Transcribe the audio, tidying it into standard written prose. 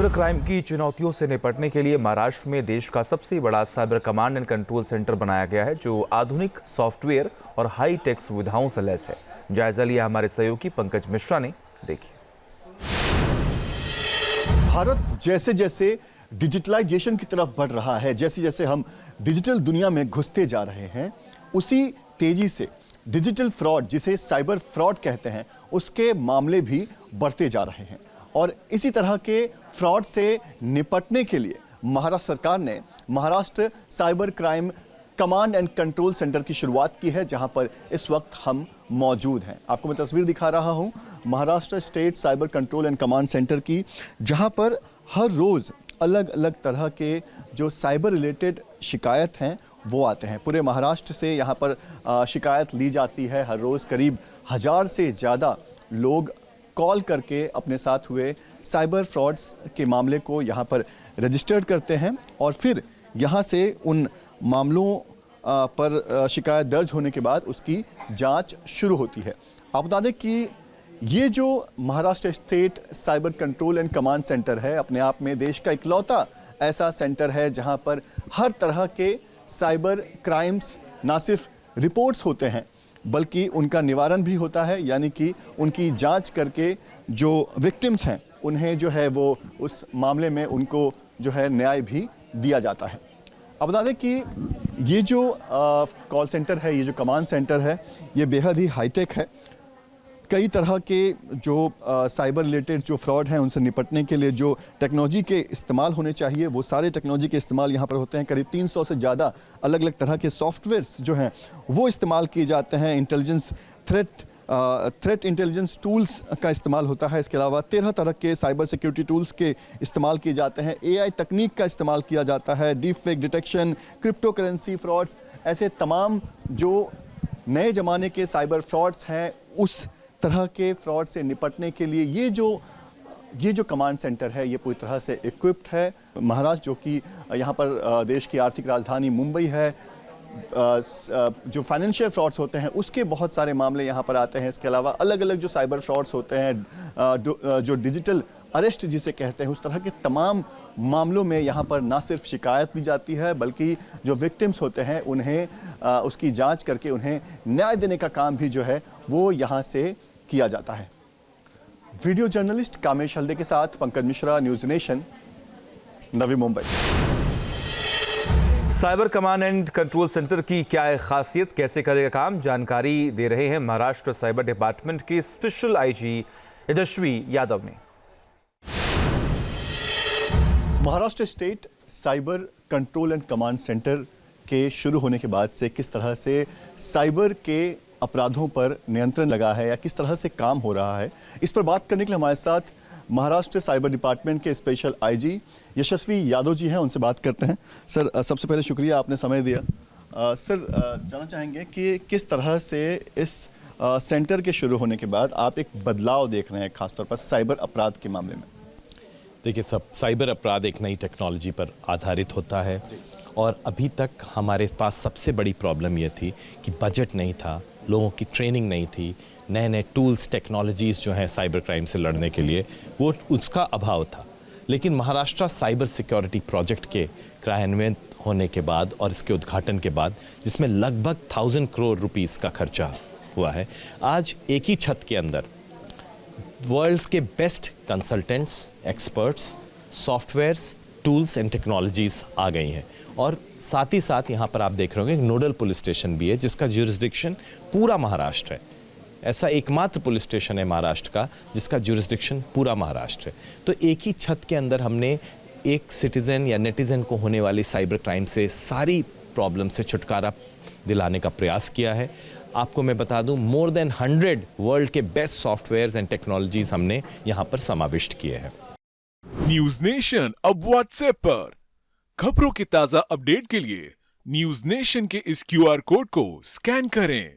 Cyber crime की चुनौतियों से निपटने के लिए महाराष्ट्र में देश का सबसे बड़ा cyber command and control centre बनाया गया है, जो आधुनिक सॉफ्टवेयर और हाई टेक सुविधाओं से लैस है। जायजा लिया हमारे सहयोगी पंकज मिश्रा ने। देखिए, भारत जैसे जैसे डिजिटलाइजेशन की तरफ बढ़ रहा है, जैसे जैसे हम डिजिटल दुनिया में घुसते जा रहे हैं, उसी तेजी से डिजिटल फ्रॉड, जिसे साइबर फ्रॉड कहते हैं, उसके मामले भी बढ़ते जा रहे हैं। और इसी तरह के फ्रॉड से निपटने के लिए महाराष्ट्र सरकार ने Maharashtra cyber crime command and control centre की शुरुआत की है, जहां पर इस वक्त हम मौजूद हैं। आपको मैं तस्वीर दिखा रहा हूं Maharashtra state cyber control and command centre की, जहां पर हर रोज़ अलग अलग तरह के जो साइबर रिलेटेड शिकायत हैं वो आते हैं। पूरे महाराष्ट्र से यहाँ पर शिकायत ली जाती है। हर रोज़ करीब 1000 से ज़्यादा लोग कॉल करके अपने साथ हुए साइबर फ्रॉड्स के मामले को यहाँ पर रजिस्टर्ड करते हैं और फिर यहाँ से उन मामलों पर शिकायत दर्ज होने के बाद उसकी जांच शुरू होती है। आप बता दें कि ये जो Maharashtra state cyber control and command centre है, अपने आप में देश का इकलौता ऐसा सेंटर है जहाँ पर हर तरह के साइबर क्राइम्स ना सिर्फ रिपोर्ट्स होते हैं बल्कि उनका निवारण भी होता है, यानी कि उनकी जांच करके जो विक्टिम्स हैं उन्हें जो है वो उस मामले में उनको जो है न्याय भी दिया जाता है। अब बता दें कि ये जो कॉल सेंटर है, ये जो कमांड सेंटर है, ये बेहद ही हाईटेक है। कई तरह के जो साइबर रिलेटेड जो फ्रॉड हैं उनसे निपटने के लिए जो टेक्नोलॉजी के इस्तेमाल होने चाहिए वो सारे टेक्नोलॉजी के इस्तेमाल यहाँ पर होते हैं। करीब 300 से ज़्यादा अलग अलग तरह के सॉफ्टवेयर्स जो हैं वो इस्तेमाल किए जाते हैं। इंटेलिजेंस थ्रेट इंटेलिजेंस टूल्स का इस्तेमाल होता है। इसके अलावा 13 तरह के साइबर सिक्योरिटी टूल्स के इस्तेमाल किए जाते हैं। AI तकनीक का इस्तेमाल किया जाता है। Deep fake detection, crypto currency frauds, ऐसे तमाम जो नए ज़माने के साइबर फ्रॉड्स हैं उस तरह के फ्रॉड से निपटने के लिए ये जो कमांड सेंटर है ये पूरी तरह से इक्विप्ड है। महाराष्ट्र जो कि यहाँ पर देश की आर्थिक राजधानी मुंबई है, जो फाइनेंशियल फ्रॉड्स होते हैं उसके बहुत सारे मामले यहाँ पर आते हैं। इसके अलावा अलग अलग जो साइबर फ्रॉड्स होते हैं, जो डिजिटल अरेस्ट जिसे कहते हैं, उस तरह के तमाम मामलों में यहाँ पर ना सिर्फ शिकायत दी जाती है बल्कि जो विक्टिम्स होते हैं उन्हें उसकी जांच करके उन्हें न्याय देने का काम भी जो है वो यहाँ से किया जाता है। वीडियो जर्नलिस्ट कामेश हल्दे के साथ Pankaj Mishra, news nation, Navi Mumbai. Cyber command and control centre की क्या है खासियत, कैसे करेगा काम, जानकारी दे रहे हैं महाराष्ट्र साइबर डिपार्टमेंट के स्पेशल IG यशस्वी यादव ने। Maharashtra state cyber control and command centre के शुरू होने के बाद से किस तरह से साइबर के अपराधों पर नियंत्रण लगा है या किस तरह से काम हो रहा है, इस पर बात करने के लिए हमारे साथ महाराष्ट्र साइबर डिपार्टमेंट के स्पेशल IG यशस्वी यादव जी हैं। उनसे बात करते हैं। सर, सबसे पहले शुक्रिया, आपने समय दिया। सर, जानना चाहेंगे कि किस तरह से इस सेंटर के शुरू होने के बाद आप एक बदलाव देख रहे हैं खासतौर पर साइबर अपराध के मामले में। देखिए, साइबर अपराध एक नई टेक्नोलॉजी पर आधारित होता है और अभी तक हमारे पास सबसे बड़ी प्रॉब्लम ये थी कि बजट नहीं था, लोगों की ट्रेनिंग नहीं थी, नए नए टूल्स टेक्नोलॉजीज़ जो हैं साइबर क्राइम से लड़ने के लिए वो उसका अभाव था। लेकिन महाराष्ट्र साइबर सिक्योरिटी प्रोजेक्ट के क्रियान्वित होने के बाद और इसके उद्घाटन के बाद, जिसमें लगभग 1000 करोड़ रुपीस का खर्चा हुआ है, आज एक ही छत के अंदर वर्ल्ड्स के best consultants, experts, softwares, tools and technologies आ गई हैं। और साथ ही साथ यहाँ पर आप देख रहे होंगे एक नोडल पुलिस स्टेशन भी है जिसका ज्यूरिसडिक्शन पूरा महाराष्ट्र है। ऐसा एकमात्र पुलिस स्टेशन है महाराष्ट्र का जिसका ज्यूरिसडिक्शन पूरा महाराष्ट्र है। तो एक ही छत के अंदर हमने एक सिटीज़न या नेटिज़न को होने वाली साइबर क्राइम से सारी प्रॉब्लम से छुटकारा दिलाने का प्रयास किया है। आपको मैं बता दूं, मोर देन 100 वर्ल्ड के बेस्ट सॉफ्टवेयर्स एंड टेक्नोलॉजीज हमने यहाँ पर समाविष्ट किए हैं। न्यूज़ नेशन अब व्हाट्सएप पर खबरों की ताजा अपडेट के लिए न्यूज़ नेशन के इस QR कोड को स्कैन करें।